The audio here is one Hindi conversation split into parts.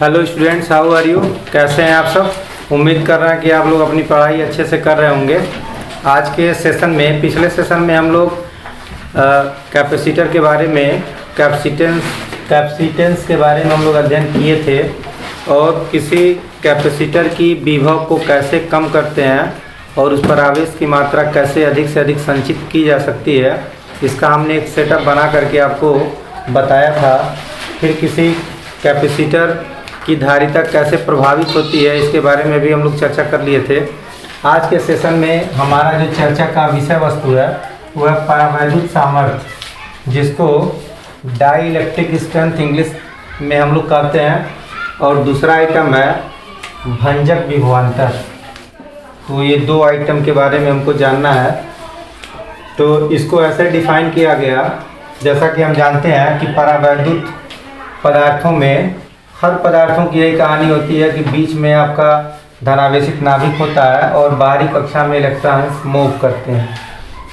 Hello students, how are you? कैसे हैं आप सब? उम्मीद कर रहे हैं कि आप लोग अपनी पढ़ाई अच्छे से कर रहे होंगे। आज के सेशन में, पिछले सेशन में हम लोग कैपेसिटर के बारे में, कैपेसिटेंस के बारे में हम लोग अध्ययन किए थे और किसी कैपेसिटर की विभव को कैसे कम करते हैं और उस पर आवेश की मात्रा कैसे अधिक से अधिक संचित की जा सकती है, इसका हमने एक सेटअप बना करके आपको बताया था। फिर किसी कैपेसिटर की धारिता कैसे प्रभावित होती है, इसके बारे में भी हम लोग चर्चा कर लिए थे। आज के सेशन में हमारा जो चर्चा का विषय वस्तु है वह परावैद्युत सामर्थ्य, जिसको डाई इलेक्ट्रिक स्ट्रेंथ इंग्लिश में हम लोग कहते हैं, और दूसरा आइटम है भंजक विभवांतर। तो ये दो आइटम के बारे में हमको जानना है। तो इसको ऐसे डिफाइन किया गया, जैसा कि हम जानते हैं कि परावैद्युत पदार्थों में, हर पदार्थों की यही कहानी होती है कि बीच में आपका धनावेशित नाभिक होता है और बाहरी कक्षा में इलेक्ट्रॉन्स मूव करते हैं।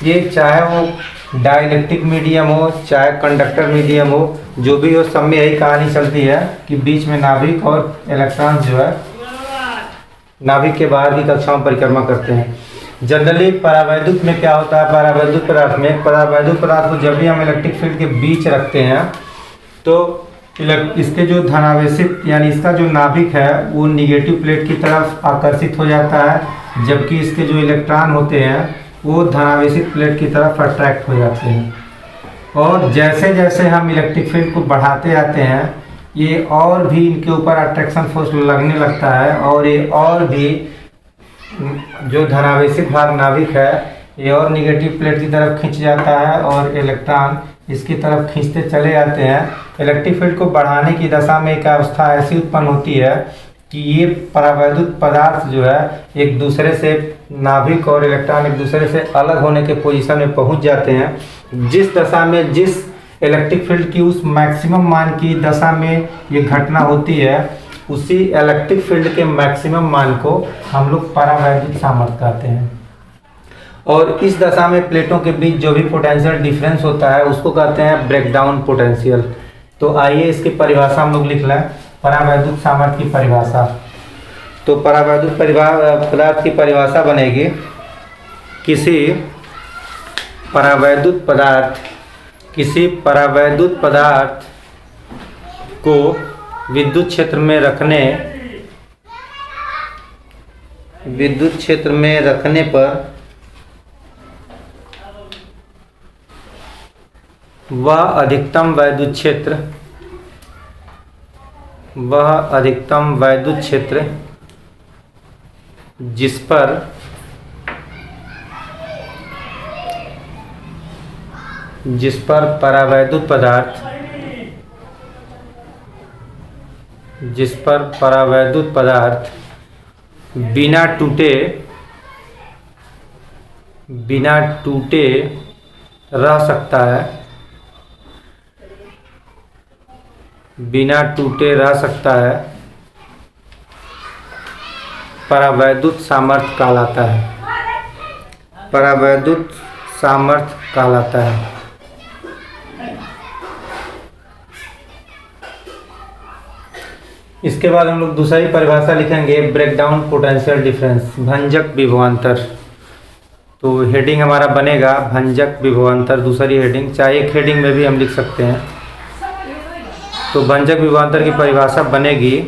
ये चाहे वो डाइलेक्ट्रिक मीडियम हो, चाहे कंडक्टर मीडियम हो, जो भी हो, सब में यही कहानी चलती है कि बीच में नाभिक और इलेक्ट्रॉन्स जो है नाभिक के बाहर की कक्षा में परिक्रमा करते हैं। जनरली परावैद्युत में क्या होता है, परावैद्युत पदार्थ में, परावैद्युत पदार्थ को जब भी हम इलेक्ट्रिक फील्ड के बीच रखते हैं तो इसके जो धनावेशित यानी इसका जो नाभिक है वो निगेटिव प्लेट की तरफ आकर्षित हो जाता है, जबकि इसके जो इलेक्ट्रॉन होते हैं वो धनावेशित प्लेट की तरफ अट्रैक्ट हो जाते हैं। और जैसे जैसे हम इलेक्ट्रिक फील्ड को बढ़ाते जाते हैं, ये और भी इनके ऊपर अट्रैक्शन फोर्स लगने लगता है और ये और भी जो धनावेशित भाग नाभिक है ये और निगेटिव प्लेट की तरफ खींच जाता है और इलेक्ट्रॉन इसकी तरफ खींचते चले जाते हैं। इलेक्ट्रिक फील्ड को बढ़ाने की दशा में एक अवस्था ऐसी उत्पन्न होती है कि ये परावैद्युत पदार्थ जो है एक दूसरे से, नाभिक और इलेक्ट्रॉन एक दूसरे से अलग होने के पोजीशन में पहुंच जाते हैं। जिस दशा में, जिस इलेक्ट्रिक फील्ड की उस मैक्सिमम मान की दशा में ये घटना होती है, उसी इलेक्ट्रिक फील्ड के मैक्सिमम मान को हम लोग परावैद्युत सामर्थ्य कहते हैं। और इस दशा में प्लेटों के बीच जो भी पोटेंशियल डिफरेंस होता है उसको कहते हैं ब्रेकडाउन पोटेंशियल। तो आइए इसकी परिभाषा हम लोग लिख लें, परावैद्युत सामर्थ्य की परिभाषा। तो परावैद्युत पदार्थ की परिभाषा बनेगी, किसी परावैद्युत पदार्थ को विद्युत क्षेत्र में रखने पर वह अधिकतम वैद्युत क्षेत्र जिस पर परावैद्युत पदार्थ बिना टूटे रह सकता है, परावैद्युत सामर्थ्य कहलाता है। इसके बाद हम लोग दूसरी परिभाषा लिखेंगे, ब्रेकडाउन पोटेंशियल डिफरेंस, भंजक विभवांतर। तो हेडिंग हमारा बनेगा भंजक विभवांतर, दूसरी हेडिंग, चाहे एक हेडिंग में भी हम लिख सकते हैं। तो भंजक विभवांतर की परिभाषा बनेगी,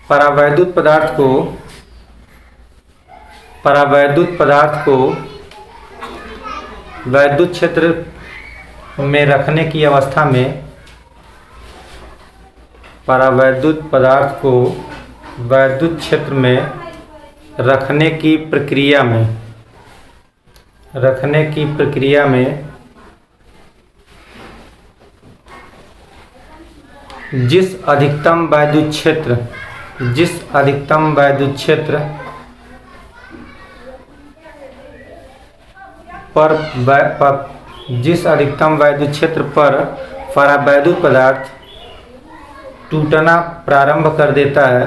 परावैद्युत पदार्थ को वैद्युत क्षेत्र में रखने की अवस्था में, परावैद्युत पदार्थ को वैद्युत क्षेत्र में रखने की प्रक्रिया में जिस अधिकतम वैद्युत क्षेत्र पर परावैद्युत पदार्थ टूटना प्रारंभ कर देता है,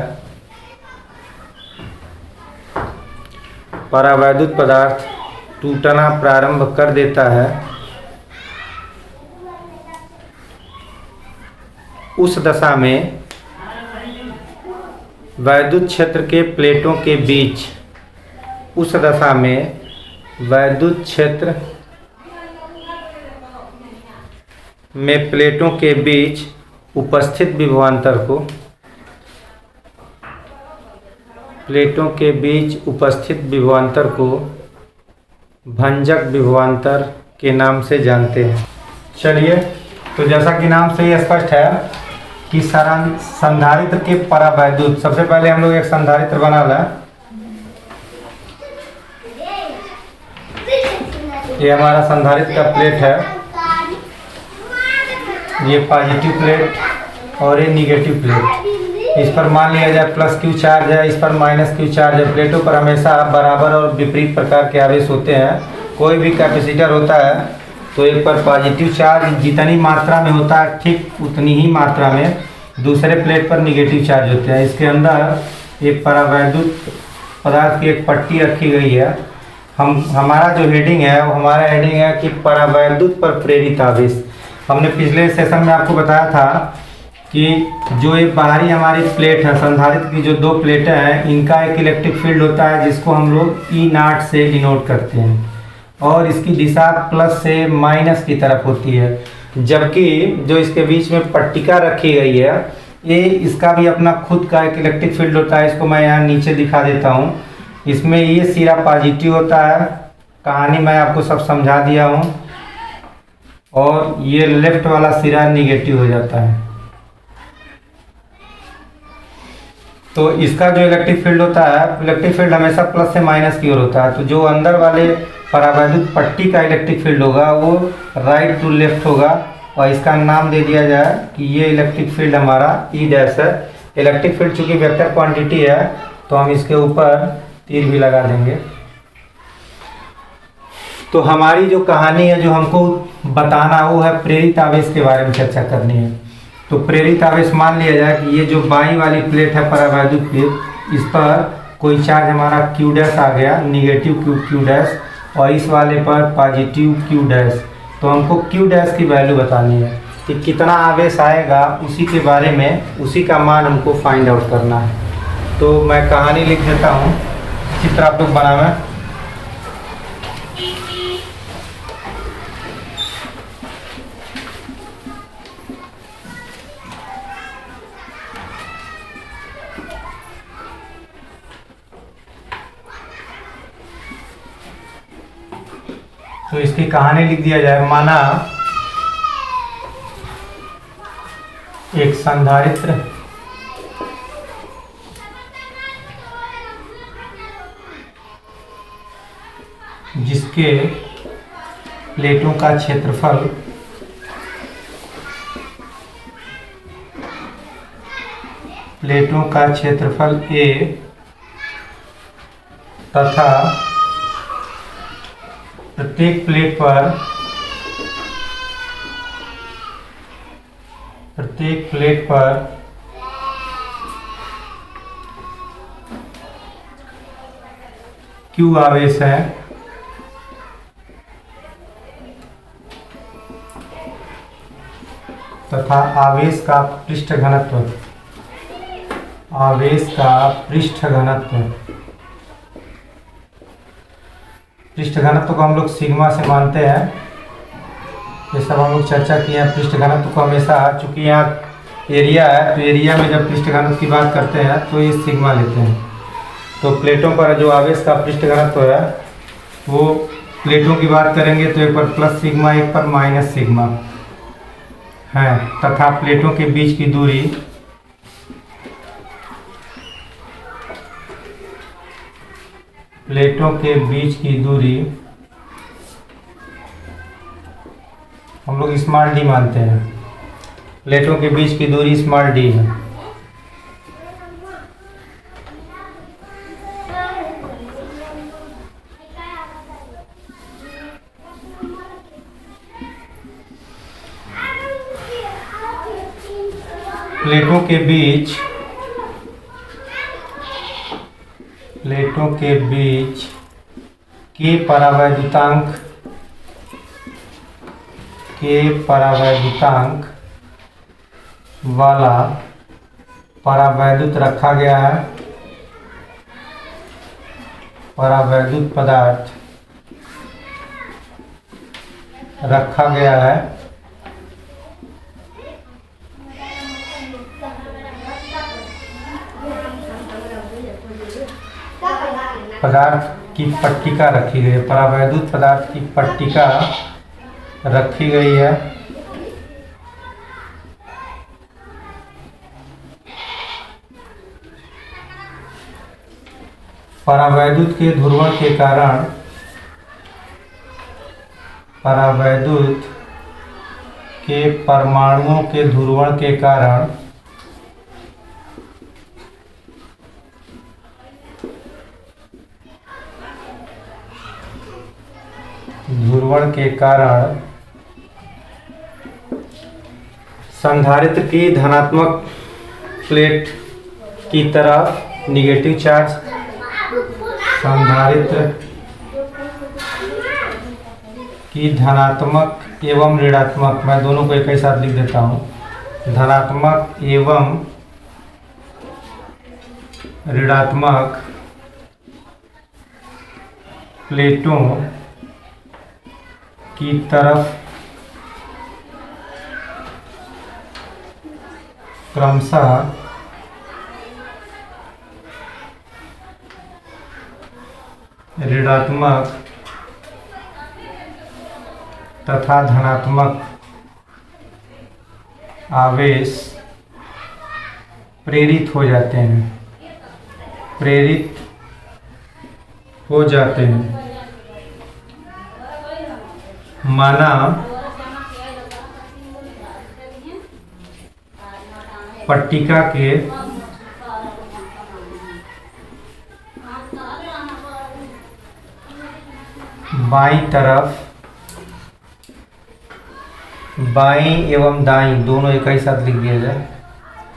परावैद्युत पदार्थ टूटना प्रारंभ कर देता है उस दशा में वैद्युत क्षेत्र के प्लेटों के बीच, उस दशा में वैद्युत क्षेत्र में प्लेटों के बीच उपस्थित विभवांतर को, प्लेटों के बीच उपस्थित विभवांतर को भंजक विभवांतर के नाम से जानते हैं। चलिए, तो जैसा कि नाम से ही स्पष्ट है कि संधारित्र के परावैद्युत, सबसे पहले हम लोग एक संधारित्र बना लें। ये हमारा संधारित्र का प्लेट है, ये पॉजिटिव प्लेट और ये निगेटिव प्लेट। इस पर मान लिया जाए प्लस क्यू चार्ज है, इस पर माइनस क्यू चार्ज है। प्लेटों पर हमेशा बराबर और विपरीत प्रकार के आवेश होते हैं। कोई भी कैपेसिटर होता है तो एक पर पॉजिटिव चार्ज जितनी मात्रा में होता है ठीक उतनी ही मात्रा में दूसरे प्लेट पर निगेटिव चार्ज होते हैं। इसके अंदर एक परावैद्युत पदार्थ की एक पट्टी रखी गई है। हमारा जो हेडिंग है वो हमारा हेडिंग है कि परावैद्युत पर प्रेरित आवेश। हमने पिछले सेशन में आपको बताया था कि जो एक बाहरी हमारी प्लेट है, संधारित्र की जो दो प्लेटें हैं, इनका एक इलेक्ट्रिक फील्ड होता है जिसको हम लोग E0 से डिनोट करते हैं और इसकी दिशा प्लस से माइनस की तरफ होती है। जबकि जो इसके बीच में पट्टिका रखी गई है, ये इसका भी अपना खुद का एक इलेक्ट्रिक फील्ड होता है। इसको मैं यहाँ नीचे दिखा देता हूँ। इसमें ये सिरा पॉजिटिव होता है, कहानी मैं आपको सब समझा दिया हूँ, और ये लेफ्ट वाला सिरा निगेटिव हो जाता है। तो इसका जो इलेक्ट्रिक फील्ड होता है, इलेक्ट्रिक फील्ड हमेशा प्लस से माइनस की ओर होता है। तो जो अंदर वाले परावैद्युत पट्टी का इलेक्ट्रिक फील्ड होगा वो राइट टू लेफ्ट होगा और इसका नाम दे दिया जाए कि ये इलेक्ट्रिक फील्ड हमारा ई डैश है। इलेक्ट्रिक फील्ड चूंकि वेक्टर क्वांटिटी है तो हम इसके ऊपर तीर भी लगा देंगे। तो हमारी जो कहानी है, जो हमको बताना, वो है प्रेरित आवेश के बारे में चर्चा करनी है। तो प्रेरित आवेश मान लिया जाए कि ये जो बाईं वाली प्लेट है परावैद्युत प्लेट, इस पर कोई चार्ज हमारा क्यू डैश आ गया, निगेटिव क्यू डैश, और इस वाले पर पॉजिटिव क्यू डैश। तो हमको क्यू डैश की वैल्यू बतानी है कि कितना आवेश आएगा, उसी के बारे में, उसी का मान हमको फाइंड आउट करना है। तो मैं कहानी लिख देता हूँ, चित्र आप लोग बनावें। तो इसकी कहानी लिख दिया जाए। माना एक संधारित्र जिसके प्लेटों का क्षेत्रफल A तथा प्रत्येक प्लेट पर Q आवेश है, तथा आवेश का पृष्ठ घनत्व को हम लोग सिग्मा से मानते हैं। ये सब हम लोग चर्चा किए हैं। पृष्ठ घनत्व को हमेशा, चूंकि यहाँ एरिया है तो एरिया में जब पृष्ठ घनत्व की बात करते हैं तो ये सिग्मा लेते हैं। तो प्लेटों पर जो आवेश का पृष्ठ घनत्व है वो प्लेटों की बात करेंगे तो एक पर प्लस सिग्मा, एक पर माइनस सिग्मा है, तथा प्लेटों के बीच की दूरी हम लोग स्मॉल डी मानते हैं। प्लेटों के बीच की दूरी स्मॉल डी है। प्लेटों के बीच के परावैद्युतांक वाला परावैद्युत रखा गया है। परावैद्युत पदार्थ रखा गया है। पदार्थ की पट्टिका रखी गई है। परावैद्युत पदार्थ की पट्टिका रखी गई है। परावैद्युत के ध्रुवण के कारण परावैद्युत के परमाणुओं के ध्रुवण के कारण संधारित्र की धनात्मक प्लेट की तरफ निगेटिव चार्ज, संधारित्र की धनात्मक एवं ऋणात्मक, मैं दोनों को एक ही साथ लिख देता हूँ, धनात्मक एवं ऋणात्मक प्लेटों की तरफ क्रमशः ऋणात्मक तथा धनात्मक आवेश प्रेरित हो जाते हैं। माना पट्टिका के बाईं तरफ, बाईं एवं दाईं दोनों एक ही साथ लिख दिया जाए।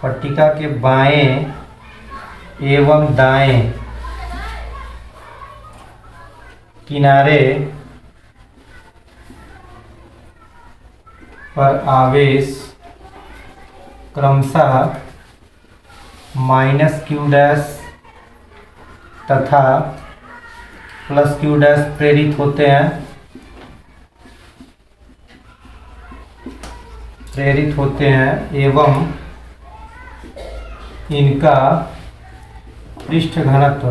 पट्टिका के बाएं एवं दाएं किनारे पर आवेश क्रमशः -q' तथा +q' प्रेरित होते हैं एवं इनका पृष्ठ घनत्व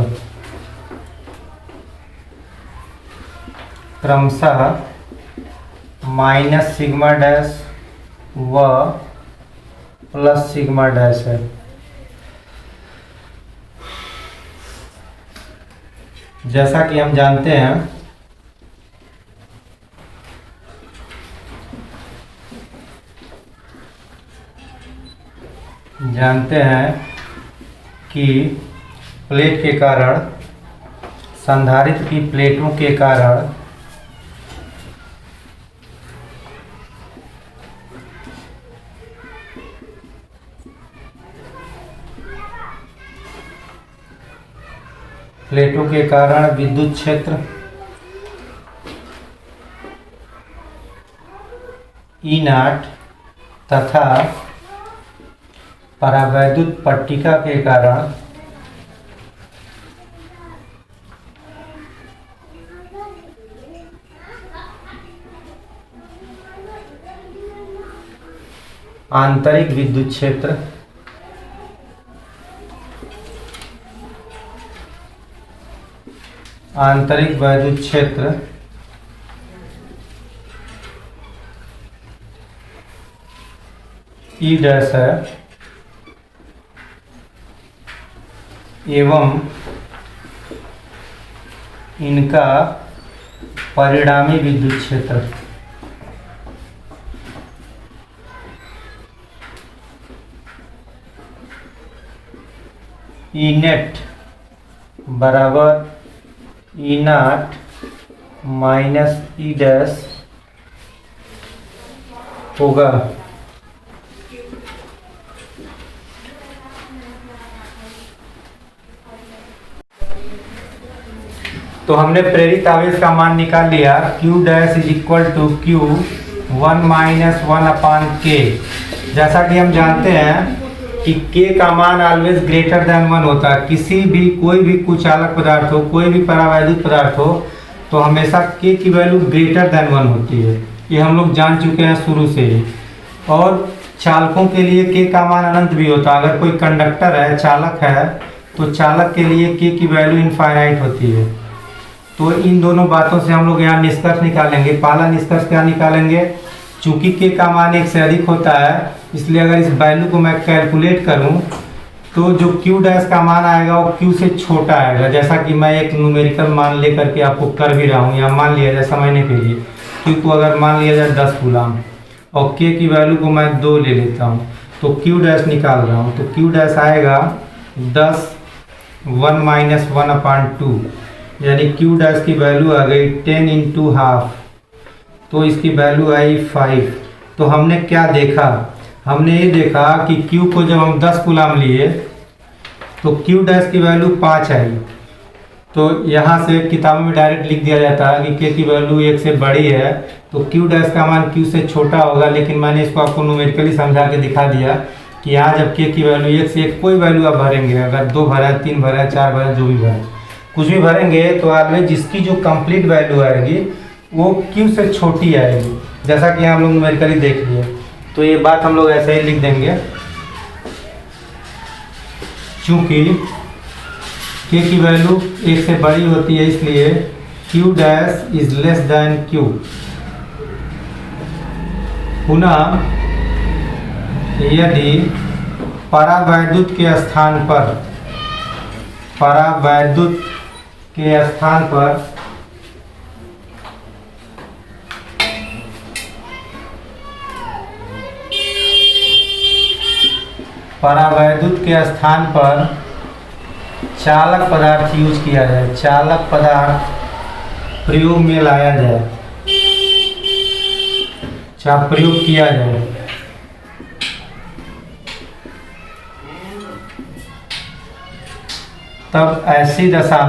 क्रमशः -σ' व +σ' है। जैसा कि हम जानते हैं कि प्लेट के कारण, संधारित्र की प्लेटों के कारण विद्युत क्षेत्र E0 तथा परावैद्युत पट्टिका के कारण आंतरिक विद्युत क्षेत्र आंतरिक वैद्युत क्षेत्र E' है एवं इनका परिणामी विद्युत क्षेत्र E बराबर E0 -E' होगा। तो हमने प्रेरित आवेश का मान निकाल लिया। Q' = Q 1 - 1/k जैसा कि हम जानते हैं कि के का मान ऑलवेज ग्रेटर देन 1 होता है। किसी भी कोई भी कुचालक पदार्थ हो, कोई भी परावैद्युत पदार्थ हो, तो हमेशा के की वैल्यू ग्रेटर देन 1 होती है। ये हम लोग जान चुके हैं शुरू से ही। और चालकों के लिए के का मान अनंत भी होता है। अगर कोई कंडक्टर है, चालक है, तो चालक के लिए के की वैल्यू इनफाइनाइट होती है। तो इन दोनों बातों से हम लोग यहाँ निष्कर्ष निकालेंगे। पहला निष्कर्ष क्या निकालेंगे? चूंकि के का मान 1 से अधिक होता है, इसलिए अगर इस वैल्यू को मैं कैलकुलेट करूं तो जो क्यू डैश का मान आएगा वो क्यू से छोटा आएगा। जैसा कि मैं एक न्यूमेरिकल मान लेकर के आपको कर भी रहा हूँ। यहाँ मान लिया जाए समझने के लिए, क्यू को अगर मान लिया जाए 10 कूलम और के की वैल्यू को मैं 2 ले लेता हूँ, तो क्यू डैश निकाल रहा हूँ। तो क्यू डैश आएगा 10 1 - 1/2, यानी क्यू डैश की वैल्यू आ गई 10 × ½ तो इसकी वैल्यू आई 5। तो हमने क्या देखा? हमने ये देखा कि क्यू को जब हम 10 कूलम लिए तो क्यू डैश की वैल्यू 5 आई। तो यहाँ से किताबों में डायरेक्ट लिख दिया जाता है कि के की वैल्यू 1 से बड़ी है तो क्यू डैश का मान क्यू से छोटा होगा। लेकिन मैंने इसको आपको न्यूमेरिकली समझा के दिखा दिया कि यहाँ जब के की वैल्यू 1 से 1 कोई वैल्यू आप भरेंगे, अगर 2 भरा, 3 भरा, 4 भरा, जो भी भरा, कुछ भी भरेंगे, तो ऑलवेज जिसकी जो कंप्लीट वैल्यू आएगी वो क्यू से छोटी आएगी। जैसा कि हम लोग न्यूमेरिकली देख लिए, तो ये बात हम लोग ऐसे ही लिख देंगे। चूंकि के की वैल्यू 1 से बड़ी होती है, इसलिए Q dash is less than Q. पुनः यदि परावैद्युत के स्थान पर परावैद्युत के स्थान पर चालक पदार्थ यूज किया जाए, चालक पदार्थ प्रयोग में लाया जाए, प्रयोग किया जाए, तब ऐसी दशा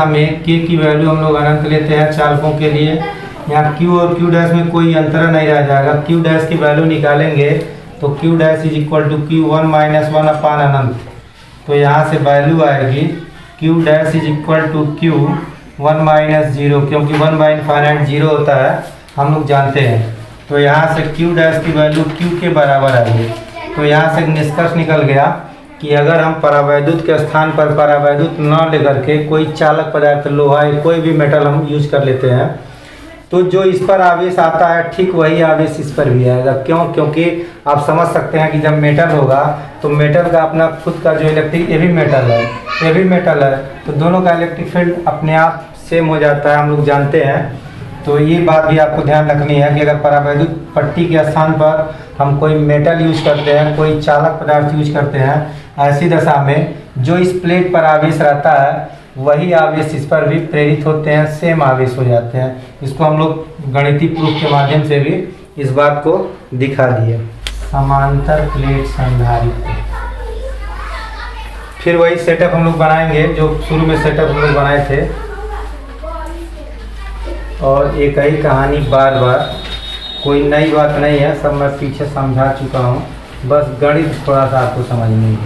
में के की वैल्यू हम लोग अनंत लेते हैं चालकों के लिए। यहाँ क्यू और क्यू डैश में कोई अंतर नहीं रह जाएगा। क्यू डैश की वैल्यू निकालेंगे तो q dash is equal to q 1 - 1 अनंत। तो यहाँ से वैल्यू आएगी q dash is equal to q 1 - 0, क्योंकि 1 बाई इनफाइनाइट 0 होता है, हम लोग जानते हैं। तो यहाँ से क्यू डैश की वैल्यू क्यू के बराबर आएगी। तो यहाँ से निष्कर्ष निकल गया कि अगर हम परावैद्युत के स्थान पर परावैद्युत न लेकर के कोई चालक पदार्थ, लोहा या कोई भी मेटल हम यूज कर लेते हैं, तो जो इस पर आवेश आता है ठीक वही आवेश इस पर भी आएगा। क्यों? क्योंकि आप समझ सकते हैं कि जब मेटल होगा तो मेटल का अपना खुद का जो इलेक्ट्रिक, ये भी मेटल है, तो दोनों का इलेक्ट्रिक फील्ड अपने आप सेम हो जाता है, हम लोग जानते हैं। तो ये बात भी आपको ध्यान रखनी है कि अगर परावैद्युत पट्टी के स्थान पर हम कोई मेटल यूज करते हैं, कोई चालक पदार्थ यूज करते हैं, ऐसी दशा में जो इस प्लेट पर आवेश रहता है वही आवेश इस पर भी प्रेरित होते हैं, सेम आवेश हो जाते हैं। इसको हम लोग गणितीय प्रूफ के माध्यम से भी इस बात को दिखा दिए। समांतर प्लेट संधारित्र, फिर वही सेटअप हम लोग बनाएंगे जो शुरू में सेटअप हम लोग बनाए थे, और एक ही कहानी बार बार, कोई नई बात नहीं है, सब मैं पीछे समझा चुका हूँ। बस गणित थोड़ा सा आपको समझनी है,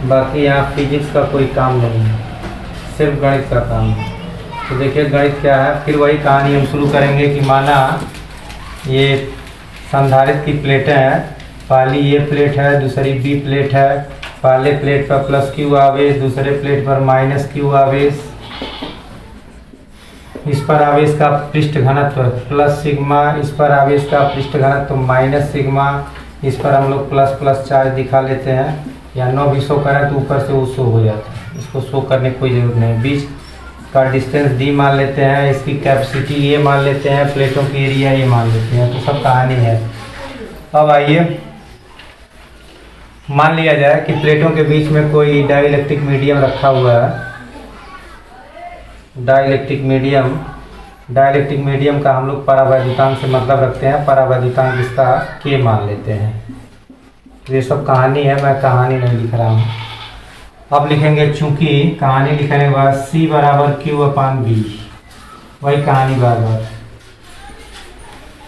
बाकी यहाँ फिजिक्स का कोई काम नहीं है, सिर्फ गणित का काम है। तो देखिए गणित क्या है। फिर वही कहानी हम शुरू करेंगे कि माना ये संधारित्र की प्लेटें हैं, पहली ये प्लेट है, दूसरी बी प्लेट है। पहले प्लेट पर प्लस क्यू आवेश, दूसरे प्लेट पर माइनस क्यू आवेश। इस पर आवेश का पृष्ठ घनत्व प्लस सिग्मा, इस पर आवेश का पृष्ठ घनत्व माइनस सिग्मा। इस पर हम लोग प्लस प्लस चार्ज दिखा लेते हैं, या 9 भी शो करें तो ऊपर से वो शो हो जाता है, इसको शो करने की कोई ज़रूरत नहीं। बीच का डिस्टेंस डी मान लेते हैं, इसकी कैपेसिटी ये मान लेते हैं, प्लेटों की एरिया ये मान लेते हैं। तो सब कहानी है। अब आइए मान लिया जाए कि प्लेटों के बीच में कोई डाइलेक्ट्रिक मीडियम रखा हुआ है। डाइलेक्ट्रिक मीडियम का हम लोग परावैद्युतांक से मतलब रखते हैं, परावैद्युतांक इसका के मान लेते हैं। ये सब कहानी है, मैं कहानी नहीं लिख रहा हूँ। अब लिखेंगे, चूंकि कहानी लिखने के बाद C = Q/B, वही कहानी बार बार।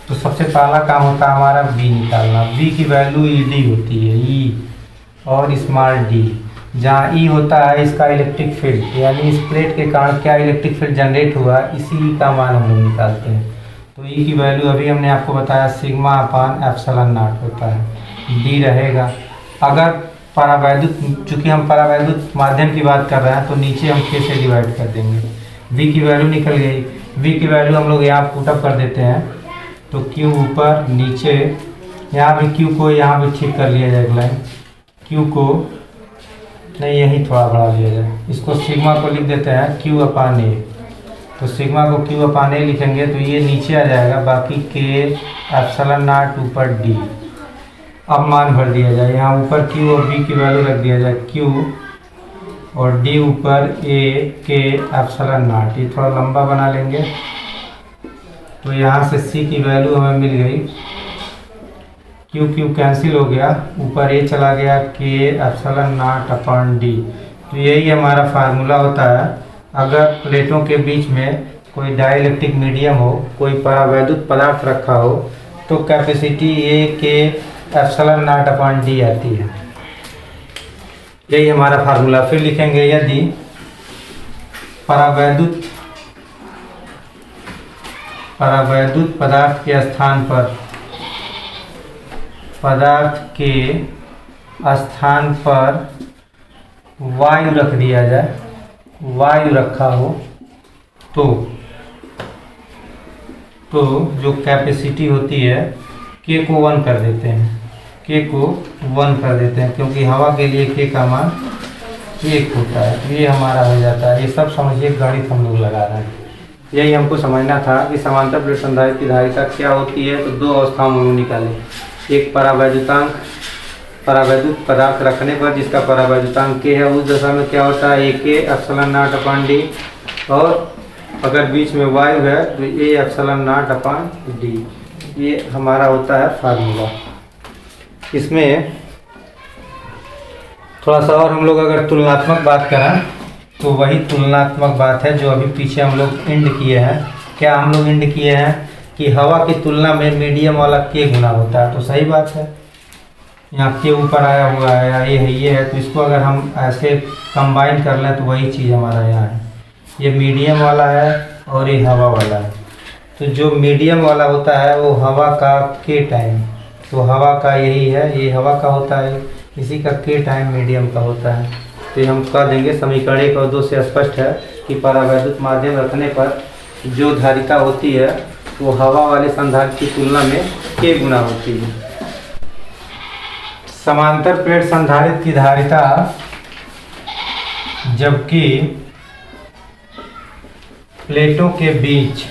तो सबसे पहला काम होता है हमारा V निकालना। V की वैल्यू ED होती है, E और स्मॉल d। जहाँ E होता है इसका इलेक्ट्रिक फील्ड, यानी इस प्लेट के कारण क्या इलेक्ट्रिक फील्ड जनरेट हुआ, इसी E का मान हम लोग निकालते हैं। तो E की वैल्यू अभी हमने आपको बताया सिग्मा अपान एप्सिलॉन नॉट होता है, D रहेगा। अगर परावैद्युत, चूँकि हम परावैद्युत माध्यम की बात कर रहे हैं, तो नीचे हम K से डिवाइड कर देंगे। V की वैल्यू निकल गई। V की वैल्यू हम लोग यहाँ पुटअप कर देते हैं, तो Q ऊपर नीचे, यहाँ भी Q को यहाँ भी ठीक कर लिया जाएगा लाइन, Q को नहीं यही थोड़ा बढ़ा लिया जाए, इसको सिग्मा को लिख देते हैं Q अपान A। तो सिग्मा को Q अपान A लिखेंगे तो ये नीचे आ जाएगा, बाकी K एप्सिलॉन नॉट ऊपर D। अब मान भर दिया जाए, यहाँ ऊपर Q और B की वैल्यू रख दिया जाए, Q और D ऊपर A K एप्सिलॉन नॉट। ये थोड़ा लंबा बना लेंगे, तो यहाँ से C की वैल्यू हमें मिल गई, Q कैंसिल हो गया, ऊपर A चला गया, K epsilon not upon D। तो यही हमारा फार्मूला होता है। अगर प्लेटों के बीच में कोई डाइलेक्ट्रिक मीडियम हो, कोई परावैद्युत पदार्थ रखा हो, तो capacity A K epsilon not upon D आती है। यही हमारा फार्मूला। फिर लिखेंगे यदि परावैद्युत पदार्थ के स्थान पर वायु रख दिया जाए, वायु रखा हो, तो जो कैपेसिटी होती है K को 1 कर देते हैं, K को 1 कर देते हैं, क्योंकि हवा के लिए K का मान 1 होता है। तो ये हमारा हो जाता है। ये सब समझिए गणित हम लोग लगा रहे हैं। यही हमको समझना था कि समांतर प्लेट संधारित्र की धारिता क्या होती है। तो दो अवस्थाओं में निकालें, एक परावैद्युत पदार्थ रखने पर जिसका परावैद्युतांक K है, उस दशा में क्या होता है AK epsilon not upon D, और अगर बीच में वायु है तो A epsilon not upon D। ये हमारा होता है फार्मूला। इसमें थोड़ा सा और हम लोग अगर तुलनात्मक बात करें, तो वही तुलनात्मक बात है जो अभी पीछे हम लोग इंड किए हैं। क्या हम लोग इंड किए हैं कि हवा की तुलना में मीडियम वाला K गुना होता है, तो सही बात है। यहाँ K ऊपर आया हुआ है, ये है, तो इसको अगर हम ऐसे कंबाइन कर लें तो वही चीज़ हमारा यहाँ है। ये मीडियम वाला है और ये हवा वाला है। तो जो मीडियम वाला होता है वो हवा का K टाइम, तो हवा का यही है, ये हवा का होता है, इसी का K टाइम मीडियम का होता है। तो हम कह देंगे समीकरण 1 और 2 से स्पष्ट है कि परावैद्युत माध्यम रखने पर जो धारिता होती है वो हवा वाले संधारित्र की तुलना में K गुना होती है। समांतर प्लेट संधारित्र की धारिता जबकि प्लेटों के बीच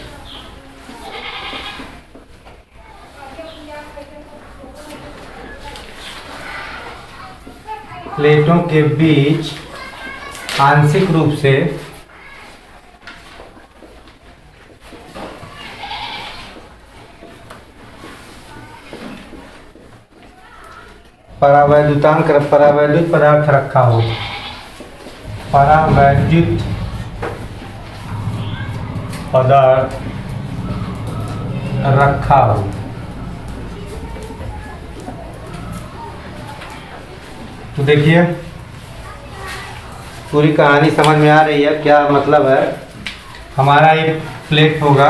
आंशिक रूप से परावैद्युत पदार्थ रखा हो, परावैद्युत पदार्थ रखा हो, तो देखिए पूरी कहानी समझ में आ रही है। क्या मतलब है, हमारा एक प्लेट होगा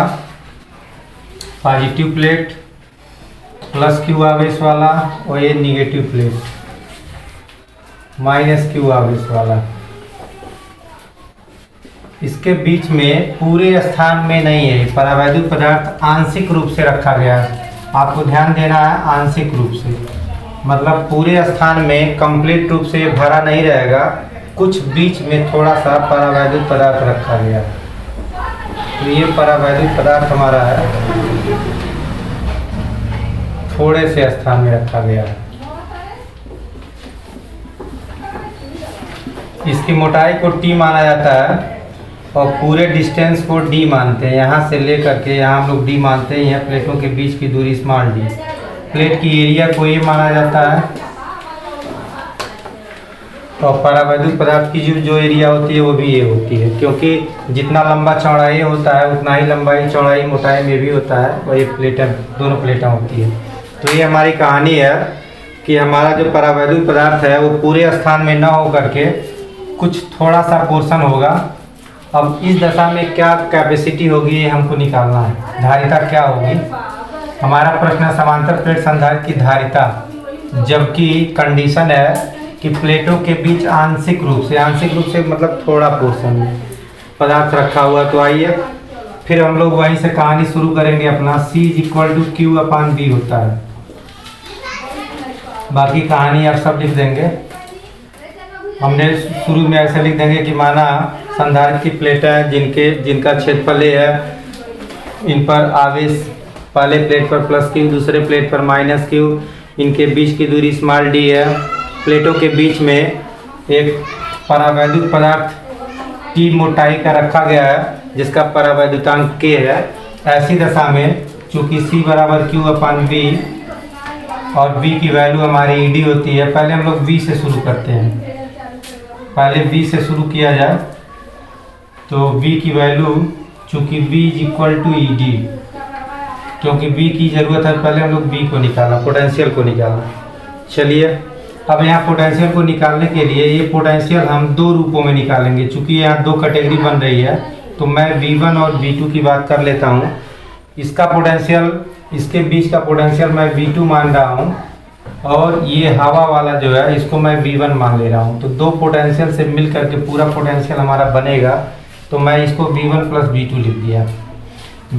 पॉजिटिव प्लेट प्लस Q आवेश वाला, और ये निगेटिव प्लेट माइनस Q आवेश वाला। इसके बीच में पूरे स्थान में नहीं है, परावैद्युत पदार्थ आंशिक रूप से रखा गया है। आपको ध्यान देना है, आंशिक रूप से मतलब पूरे स्थान में कंप्लीट रूप से भरा नहीं रहेगा, कुछ बीच में थोड़ा सा परावैद्युत पदार्थ रखा गया है। तो ये परावैद्युत पदार्थ हमारा है, थोड़े से स्थान में रखा गया है। इसकी मोटाई को T माना जाता है और पूरे डिस्टेंस को D मानते हैं। यहाँ से लेकर के यहाँ हम लोग D मानते हैं, यहाँ प्लेटों के बीच की दूरी स्मॉल d। प्लेट की एरिया को ये माना जाता है और परावैद्युत पदार्थ की जो एरिया होती है वो भी ये होती है, क्योंकि जितना लंबा चौड़ा ये होता है उतना ही लंबाई चौड़ाई मोटाई में भी होता है, और ये प्लेटें दोनों प्लेटें होती है। तो ये हमारी कहानी है कि हमारा जो परावैद्युत पदार्थ है वो पूरे स्थान में न हो करके कुछ थोड़ा सा पोर्शन होगा। अब इस दशा में क्या कैपेसिटी होगी ये हमको निकालना है, धारिता क्या होगी। हमारा प्रश्न है समांतर प्लेट संधारित्र की धारिता, जबकि कंडीशन है कि प्लेटों के बीच आंशिक रूप से मतलब थोड़ा पोर्शन में पदार्थ रखा हुआ। तो आइए फिर हम लोग वहीं से कहानी शुरू करेंगे अपना। C = Q/B होता है, बाकी कहानी आप सब लिख देंगे। हमने शुरू में ऐसे लिख देंगे कि माना संधारित्र की प्लेटें हैं जिनका क्षेत्रफल है, इन पर आवेश पहले प्लेट पर +Q, दूसरे प्लेट पर -Q, इनके बीच की दूरी d है। प्लेटों के बीच में एक परावैद्युत पदार्थ T मोटाई का रखा गया है जिसका परावैद्युतांक K है। ऐसी दशा में चूंकि C = Q/B और V की वैल्यू हमारी ED होती है, पहले हम लोग V से शुरू करते हैं। पहले V से शुरू किया जाए तो V की वैल्यू चूंकि V = ED, क्योंकि V की ज़रूरत है, पहले हम लोग V को निकालना, पोटेंशियल को निकालना। चलिए अब यहाँ पोटेंशियल को निकालने के लिए ये पोटेंशियल हम दो रूपों में निकालेंगे। चूंकि यहाँ दो कैटेगरी बन रही है तो मैं V1 और V2 की बात कर लेता हूँ। इसका पोटेंशियल, इसके बीच का पोटेंशियल मैं V2 मान रहा हूँ, और ये हवा वाला जो है इसको मैं V1 मान ले रहा हूँ। तो दो पोटेंशियल से मिल करके पूरा पोटेंशियल हमारा बनेगा। तो मैं इसको V1 + V2 लिख दिया।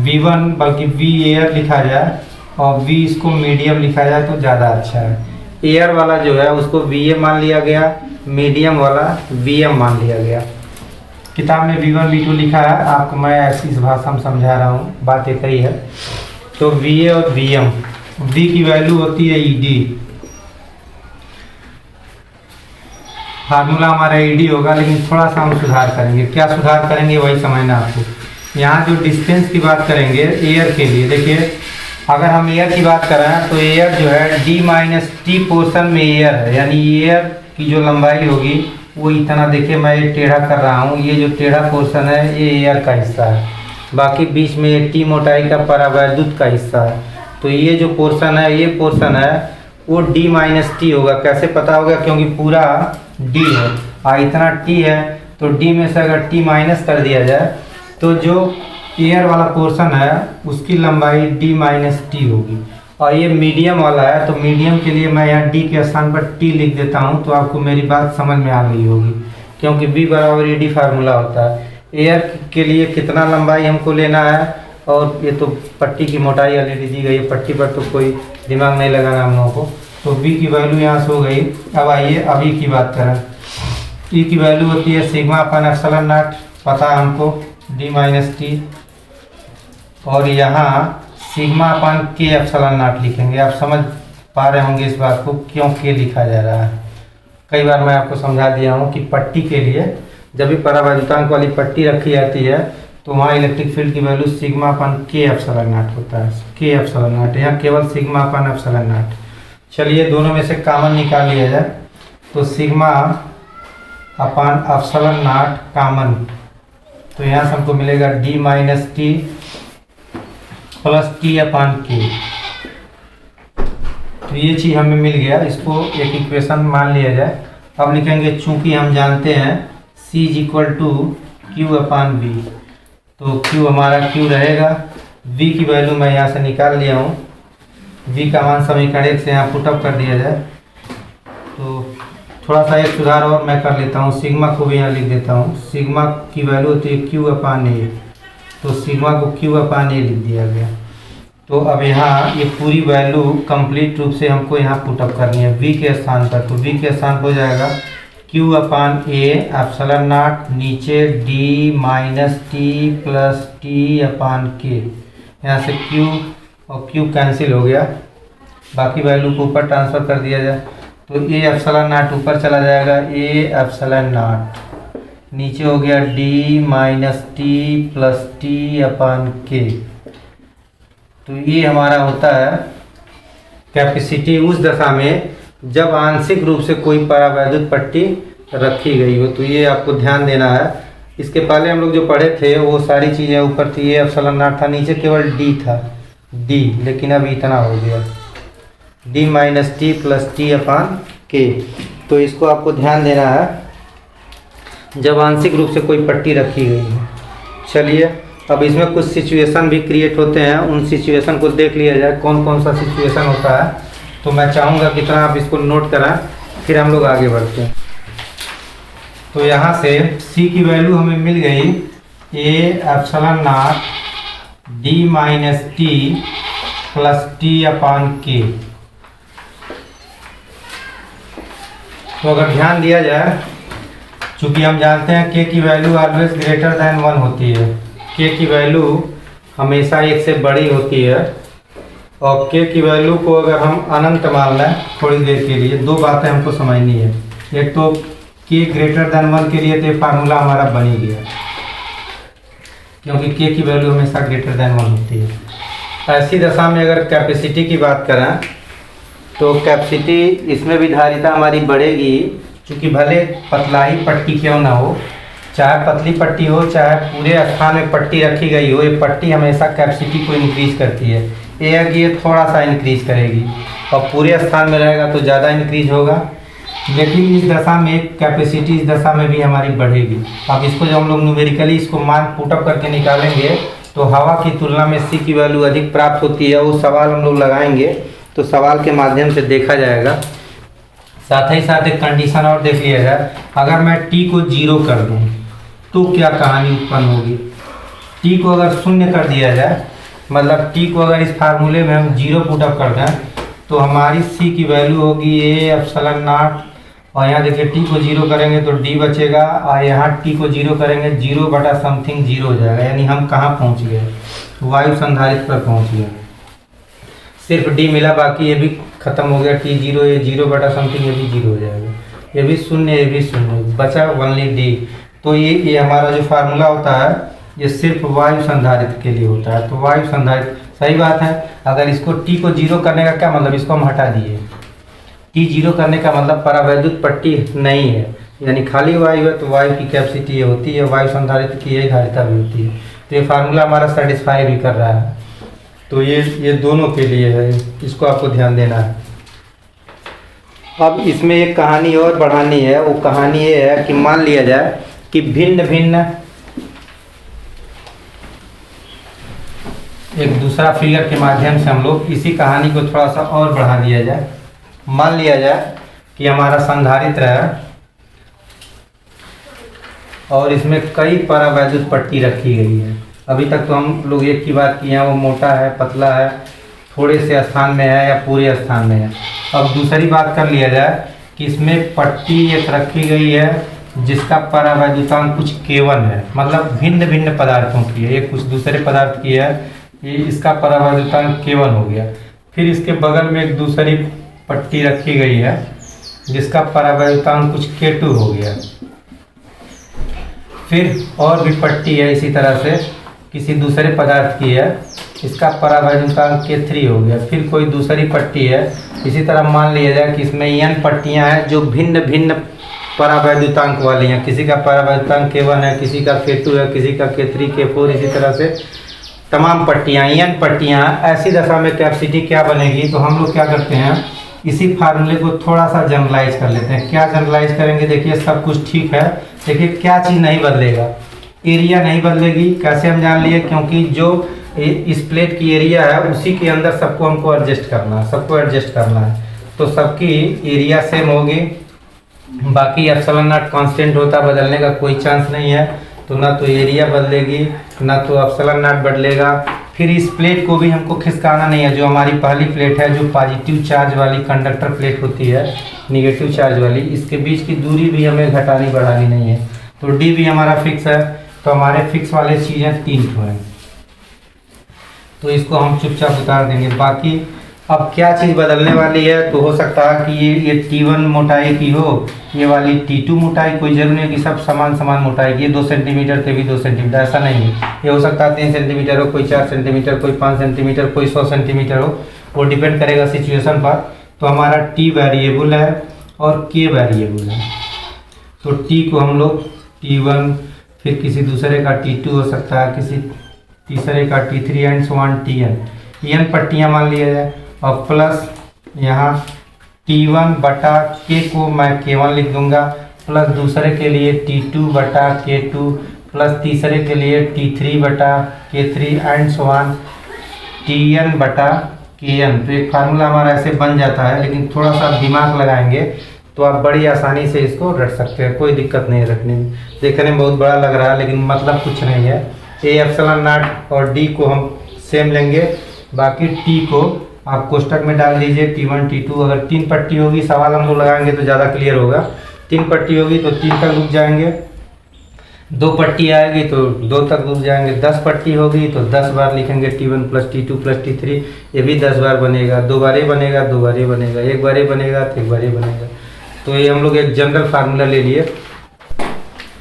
V1 बल्कि V एयर लिखा जाए और V इसको मीडियम लिखा जाए तो ज़्यादा अच्छा है। एयर वाला जो है उसको VA मान लिया गया, मीडियम वाला VM मान लिया गया। किताब में V1 V2 लिखा है, आपको मैं ऐसी इस भाषा में समझा रहा हूँ, बात एक ही है। तो VA और VM, V की वैल्यू होती है ED, फार्मूला हमारा ED होगा, लेकिन थोड़ा सा हम सुधार करेंगे। क्या सुधार करेंगे वही समझना आपको। यहाँ जो डिस्टेंस की बात करेंगे एयर के लिए, देखिए अगर हम एयर की बात करें तो एयर जो है D-T पोर्शन में एयर है, यानी एयर की जो लंबाई होगी वो इतना, देखिए मैं ये टेढ़ा कर रहा हूँ, ये जो टेढ़ा पोर्शन है ये एयर का हिस्सा है, बाकी बीच में T मोटाई का परावैद्युत का हिस्सा है। तो ये जो पोर्शन है, ये पोर्शन है वो D-T होगा। कैसे पता होगा? क्योंकि पूरा D है और इतना T है, तो D में से अगर T माइनस कर दिया जाए तो जो एयर वाला पोर्शन है उसकी लंबाई D-T होगी। और ये मीडियम वाला है, तो मीडियम के लिए मैं यहाँ D के स्थान पर T लिख देता हूँ, तो आपको मेरी बात समझ में आ गई होगी, क्योंकि V = ED फार्मूला होता है। एयर के लिए कितना लंबाई हमको लेना है, और ये तो पट्टी की मोटाई ऑलरेडी दी गई है, पट्टी पर तो कोई दिमाग नहीं लगाना हम लोगों को। तो V की वैल्यू यहाँ से हो गई। अब आइए अब E की बात करें। E की वैल्यू होती है σ/ε0, पता है हमको, D-T, और यहाँ σ/K/ε0 लिखेंगे। आप समझ पा रहे होंगे इस बात को क्यों K लिखा जा रहा है। कई बार मैं आपको समझा दिया हूँ कि पट्टी के लिए जब भी परावैद्युतांक वाली पट्टी रखी जाती है तो वहाँ इलेक्ट्रिक फील्ड की वैल्यू σ/K/ε0 होता है। K/ε0 यहाँ केवल σ/ε0। चलिए दोनों में से कॉमन निकाल लिया जाए, तो σ/ε0 कॉमन, तो यहाँ से हमको मिलेगा D-T + T/K। तो ये चीज़ हमें मिल गया, इसको एक इक्वेशन मान लिया जाए। अब लिखेंगे, चूंकि हम जानते हैं C = Q/B, तो Q हमारा Q रहेगा। V की वैल्यू मैं यहाँ से निकाल लिया हूँ, V का मान समीकरण 1 से यहाँ पुटअप कर दिया जाए। तो थोड़ा सा एक सुधार और मैं कर लेता हूँ, सिग्मा को भी यहाँ लिख देता हूँ। सिग्मा की वैल्यू होती है Q/A, तो सिग्मा को Q/A लिख दिया गया। तो अब यहाँ ये पूरी वैल्यू कंप्लीट रूप से हमको यहाँ पुटअप करनी है V के स्थान पर। तो V के स्थान पर हो जाएगा Q/A/ε0, नीचे D-T + T/K। यहाँ से Q और Q कैंसिल हो गया, बाकी वैल्यू को ऊपर ट्रांसफ़र कर दिया जाए तो A/ε0 ऊपर चला जाएगा, A/ε0 नीचे हो गया D-T + T/K। तो ये हमारा होता है कैपेसिटी उस दशा में जब आंशिक रूप से कोई परावैद्युत पट्टी रखी गई हो। तो ये आपको ध्यान देना है। इसके पहले हम लोग जो पढ़े थे वो सारी चीज़ें ऊपर थी, ये एप्सिलॉन नॉट था, नीचे केवल डी था, डी, लेकिन अब इतना हो गया D minus T plus T upon K. तो इसको आपको ध्यान देना है जब आंशिक रूप से कोई पट्टी रखी गई है। चलिए अब इसमें कुछ सिचुएशन भी क्रिएट होते हैं, उन सिचुएशन को देख लिया जाए कौन कौन सा सिचुएशन होता है। तो मैं चाहूँगा कि तरह आप इसको नोट करें, फिर हम लोग आगे बढ़ते हैं। तो यहाँ से C की वैल्यू हमें मिल गई A epsilon naught D minus T plus T upon K. तो अगर ध्यान दिया जाए, चूँकि हम जानते हैं k की वैल्यू ऑलवेज ग्रेटर देन 1 होती है, k की वैल्यू हमेशा 1 से बड़ी होती है, और k की वैल्यू को अगर हम अनंत मान लें थोड़ी देर के लिए, दो बातें हमको समझनी है। एक तो k ग्रेटर देन 1 के लिए तो ये फार्मूला हमारा बन ही गया, क्योंकि k की वैल्यू हमेशा ग्रेटर देन 1 होती है। ऐसी दशा में अगर कैपेसिटी की बात करें तो कैपेसिटी इसमें भी धारिता हमारी बढ़ेगी, क्योंकि भले पतला ही पट्टी क्यों ना हो, चाहे पतली पट्टी हो चाहे पूरे स्थान में पट्टी रखी गई हो, ये पट्टी हमेशा कैपेसिटी को इंक्रीज करती है। ये है कि ये थोड़ा सा इंक्रीज करेगी, और पूरे स्थान में रहेगा तो ज़्यादा इंक्रीज होगा, लेकिन इस दशा में कैपेसिटी इस दशा में भी हमारी बढ़ेगी। अब इसको जब हम लोग न्यूमेरिकली इसको मान पुटअप करके निकालेंगे तो हवा की तुलना में C की वैल्यू अधिक प्राप्त होती है। वो सवाल हम लोग लगाएंगे तो सवाल के माध्यम से देखा जाएगा। साथ ही साथ एक कंडीशन और देख लिया जाए, अगर मैं t को 0 कर दूं तो क्या कहानी उत्पन्न होगी। t को अगर शून्य कर दिया जाए, मतलब t को अगर इस फार्मूले में हम 0 पुटअप कर दें, तो हमारी C की वैल्यू होगी ए एप्सिलॉन नॉट, और यहाँ देखिए t को 0 करेंगे तो d बचेगा, और यहाँ t को 0 करेंगे 0 बटा समथिंग 0 हो जाएगा। यानी हम कहाँ पहुँच गए, वायु संधारित्र पर पहुँच गए। सिर्फ d मिला, बाकी ये भी खत्म हो गया, t0 ये 0 बटा समथिंग ये भी 0 हो जाएगा, ये भी शून्य ये भी शून्य, बचा ओनली d। तो ये हमारा जो फार्मूला होता है ये सिर्फ वायु संधारित्र के लिए होता है। तो वायु संधारित्र सही बात है। अगर इसको t को 0 करने का क्या मतलब, इसको हम हटा दिए, t 0 करने का मतलब परावैद्युत पट्टी नहीं है, यानी खाली वायु है, तो वायु की कैपेसिटी ये होती है, वायु संधारित्र की यही धारिता भी होती है। तो ये फार्मूला हमारा सेटिस्फाई भी कर रहा है। तो ये दोनों के लिए है, इसको आपको ध्यान देना है। अब इसमें एक कहानी और बढ़ानी है। वो कहानी ये है कि मान लिया जाए कि भिन्न भिन्न, एक दूसरा फिगर के माध्यम से हम लोग इसी कहानी को थोड़ा सा और बढ़ा दिया जाए। मान लिया जाए कि हमारा संधारित्र है और इसमें कई परावैद्युत पट्टी रखी गई है। अभी तक तो हम लोग एक की बात की है, वो मोटा है, पतला है, थोड़े से स्थान में है या पूरे स्थान में है। अब दूसरी बात कर लिया जाए कि इसमें पट्टी एक रखी गई है जिसका परावैद्युतांक कुछ K1 है, मतलब भिन्न भिन्न पदार्थों की है, ये कुछ दूसरे पदार्थ की है, ये इसका परावैद्युतांक K1 हो गया। फिर इसके बगल में एक दूसरी पट्टी रखी गई है जिसका परावैद्युतांक कुछ K2 हो गया। फिर और भी पट्टी है इसी तरह से किसी दूसरे पदार्थ की है, इसका परावैद्युतांक K3 हो गया। फिर कोई दूसरी पट्टी है, इसी तरह मान लिया जाए कि इसमें n पट्टियां हैं जो भिन्न भिन्न परावैद्युतांक वाली हैं। किसी का परावैद्युतांक K1 है, किसी का K2 है, किसी का K3 K4, इसी तरह से तमाम पट्टियां n पट्टियां। ऐसी दशा में कैपेसिटी क्या बनेगी, तो हम लोग क्या करते हैं, इसी फार्मूले को थोड़ा सा जनरलाइज कर लेते हैं। क्या जनरलाइज करेंगे, देखिए सब कुछ ठीक है, देखिए क्या चीज़ नहीं बदलेगा, एरिया नहीं बदलेगी। कैसे हम जान लिए, क्योंकि जो इस प्लेट की एरिया है उसी के अंदर सबको हमको एडजस्ट करना है, सबको एडजस्ट करना है। तो सबकी एरिया सेम होगी, बाकी एप्सिलॉन नॉट कांस्टेंट होता, बदलने का कोई चांस नहीं है। तो ना तो एरिया बदलेगी ना तो एप्सिलॉन नॉट बदलेगा। फिर इस प्लेट को भी हमको खिसकाना नहीं है, जो हमारी पहली प्लेट है जो पॉजिटिव चार्ज वाली कंडक्टर प्लेट होती है, निगेटिव चार्ज वाली, इसके बीच की दूरी भी हमें घटानी बढ़ानी नहीं है। तो डी भी हमारा फिक्स है, तो हमारे फिक्स वाले चीज़ें 3 ठो हैं, तो इसको हम चुपचाप उतार देंगे। बाकी अब क्या चीज़ बदलने वाली है, तो हो सकता है कि ये T1 मोटाई की हो, ये वाली T2 मोटाई, कोई जरूरी नहीं कि सब समान मोटाई की, ये 2 सेंटीमीटर थे भी 2 सेंटीमीटर, ऐसा नहीं है। ये हो सकता है 3 सेंटीमीटर हो, कोई 4 सेंटीमीटर, कोई 5 सेंटीमीटर, कोई 100 सेंटीमीटर हो, वो डिपेंड करेगा सिचुएशन पर। तो हमारा T वेरिएबल है और K वेरिएबल है। तो T को हम लोग T1, फिर किसी दूसरे का T2 हो सकता है, किसी तीसरे का T3 and so on Tn। n पट्टियाँ मान लिया जाए और प्लस यहाँ T1 बटा K को मैं K1 लिख दूंगा, प्लस दूसरे के लिए T2 बटा K2, प्लस तीसरे के लिए T3 बटा K3 and so on Tn बटा Kn। तो एक फार्मूला हमारा ऐसे बन जाता है, लेकिन थोड़ा सा दिमाग लगाएंगे तो आप बड़ी आसानी से इसको रट सकते हैं, कोई दिक्कत नहीं है रखने में। देखने में बहुत बड़ा लग रहा है लेकिन मतलब कुछ नहीं है। ए एप्सिलॉन नॉट और डी को हम सेम लेंगे, बाकी टी को आप कोष्टक में डाल दीजिए T1 T2। अगर 3 पट्टी होगी, सवाल हम लोग लगाएंगे तो ज़्यादा क्लियर होगा। 3 पट्टी होगी तो 3 तक रुक जाएंगे, 2 पट्टी आएगी तो 2 तक रुक जाएंगे, 10 पट्टी होगी तो 10 बार लिखेंगे T1 plus T2 plus T3। ये भी 10 बार बनेगा, 2 बार ये बनेगा, 2 बार ये बनेगा, 1 बार ये बनेगा तो 1 बार ये बनेगा। तो ये हम लोग एक जनरल फार्मूला ले लिए।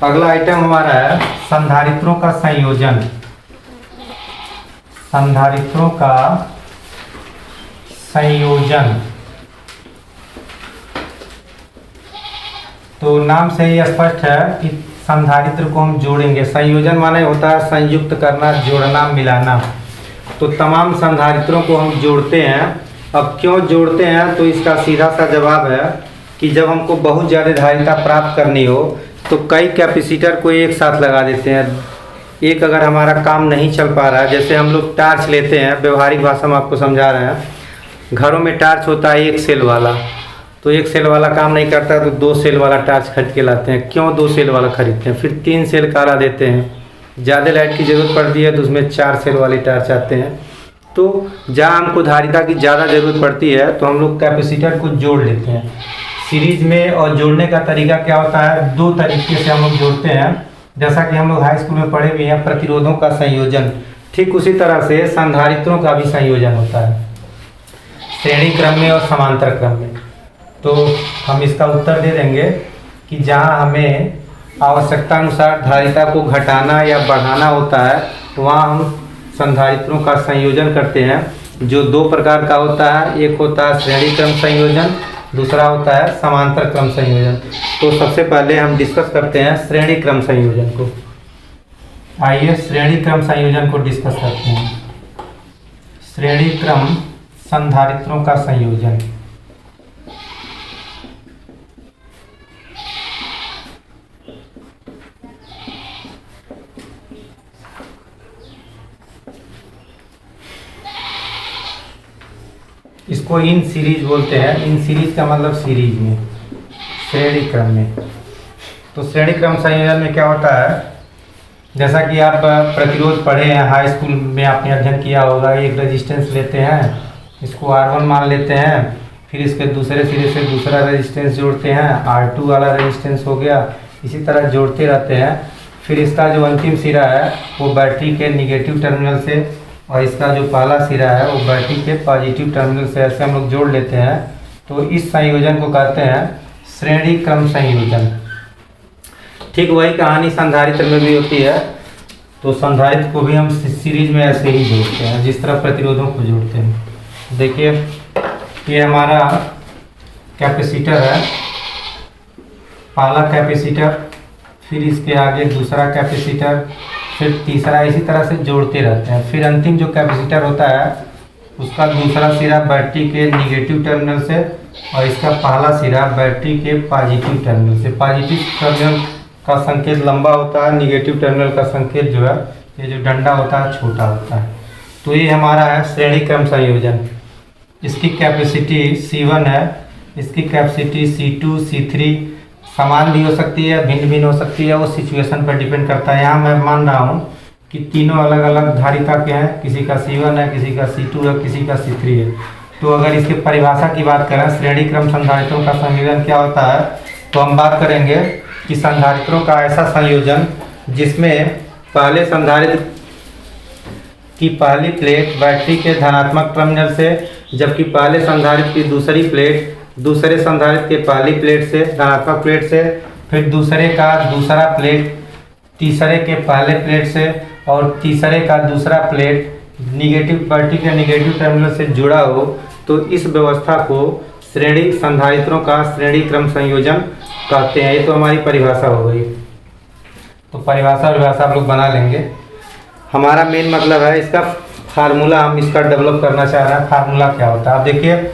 अगला आइटम हमारा है संधारित्रों का संयोजन। संधारित्रों का संयोजन, तो नाम से ही स्पष्ट है कि संधारित्र को हम जोड़ेंगे। संयोजन माने होता है संयुक्त करना, जोड़ना, मिलाना। तो तमाम संधारित्रों को हम जोड़ते हैं। अब क्यों जोड़ते हैं, तो इसका सीधा सा जवाब है कि जब हमको बहुत ज़्यादा धारिता प्राप्त करनी हो तो कई कैपेसिटर को एक साथ लगा देते हैं। एक अगर हमारा काम नहीं चल पा रहा है, जैसे हम लोग टार्च लेते हैं, व्यवहारिक भाषा में आपको समझा रहे हैं, घरों में टार्च होता है 1 सेल वाला, तो 1 सेल वाला काम नहीं करता तो 2 सेल वाला टार्च खरीद के लाते हैं। क्यों 2 सेल वाला खरीदते हैं, फिर 3 सेल का ला देते हैं। ज़्यादा लाइट की ज़रूरत पड़ती है तो उसमें 4 सेल वाली टार्च आते हैं। तो जहाँ हमको धारिता की ज़्यादा ज़रूरत पड़ती है तो हम लोग कैपेसिटर को जोड़ लेते हैं सीरीज में। और जोड़ने का तरीका क्या होता है, 2 तरीके से हम लोग जोड़ते हैं। जैसा कि हम लोग हाई स्कूल में पढ़े हुए हैं, प्रतिरोधों का संयोजन, ठीक उसी तरह से संधारित्रों का भी संयोजन होता है, श्रेणी क्रम में और समांतर क्रम में। तो हम इसका उत्तर दे देंगे कि जहाँ हमें आवश्यकता अनुसार धारिता को घटाना या बढ़ाना होता है तो वहाँ हम संधारित्रों का संयोजन करते हैं, जो 2 प्रकार का होता है। एक होता है श्रेणी क्रम संयोजन, दूसरा होता है समांतर क्रम संयोजन। तो सबसे पहले हम डिस्कस करते हैं श्रेणी क्रम संयोजन को। आइए श्रेणी क्रम संयोजन को डिस्कस करते हैं। श्रेणी क्रम संधारित्रों का संयोजन। इसको इन सीरीज बोलते हैं। इन सीरीज का मतलब सीरीज में, श्रेणी क्रम में। तो श्रेणी क्रम संयोजन में क्या होता है, जैसा कि आप प्रतिरोध पढ़े हैं, हाई स्कूल में आपने अध्ययन किया होगा। एक रेजिस्टेंस लेते हैं, इसको R1 मान लेते हैं, फिर इसके दूसरे सिरे से दूसरा रेजिस्टेंस जोड़ते हैं, R2 वाला रेजिस्टेंस हो गया। इसी तरह जोड़ते रहते हैं। फिर इसका जो अंतिम सिरा है वो बैटरी के निगेटिव टर्मिनल से, और इसका जो पहला सिरा है वो बैटरी के पॉजिटिव टर्मिनल से, ऐसे हम लोग जोड़ लेते हैं। तो इस संयोजन को कहते हैं श्रेणी क्रम संयोजन। ठीक वही कहानी संधारित्र में भी होती है। तो संधारित्र को भी हम सीरीज में ऐसे ही जोड़ते हैं जिस तरह प्रतिरोधों को जोड़ते हैं। देखिए ये हमारा कैपेसिटर है, पहला कैपेसिटर, फिर इसके आगे दूसरा कैपेसिटर, फिर तीसरा, इसी तरह से जोड़ते रहते हैं। फिर अंतिम जो कैपेसिटर होता है उसका दूसरा सिरा बैटरी के निगेटिव टर्मिनल से, और इसका पहला सिरा बैटरी के पॉजिटिव टर्मिनल से। पॉजिटिव टर्मिनल का संकेत लंबा होता है, निगेटिव टर्मिनल का संकेत जो है, ये जो डंडा होता है, छोटा होता है। तो ये हमारा है श्रेणी क्रम संयोजन। इसकी कैपेसिटी C1 है, इसकी कैपेसिटी C2, C3 समान भी हो सकती है, भिन्न भिन्न हो सकती है, वो सिचुएशन पर डिपेंड करता है। यहाँ मैं मान रहा हूँ कि तीनों अलग अलग धारिता के हैं, किसी का C1 है, किसी का C2 है, किसी का C3 है। तो अगर इसकी परिभाषा की बात करें, श्रेणी क्रम संधारित्रों का संयोजन क्या होता है, तो हम बात करेंगे कि संधारित्रों का ऐसा संयोजन जिसमें पहले संधारित्र की पहली प्लेट बैटरी के धनात्मक टर्मिनल से, जबकि पहले संधारित्र की दूसरी प्लेट दूसरे संधारित्र के पहली प्लेट से, धनात्मक प्लेट से, फिर दूसरे का दूसरा प्लेट तीसरे के पहले प्लेट से, और तीसरे का दूसरा प्लेट निगेटिव बैटरी के निगेटिव टर्मिनल से जुड़ा हो। तो इस व्यवस्था को श्रेणी संधारित्रों का श्रेणी क्रम संयोजन कहते हैं। ये तो हमारी परिभाषा हो गई। तो परिभाषा आप लोग बना लेंगे। हमारा मेन मतलब है इसका फार्मूला, हम इसका डेवलप करना चाह रहे हैं। फार्मूला क्या होता है? अब देखिए,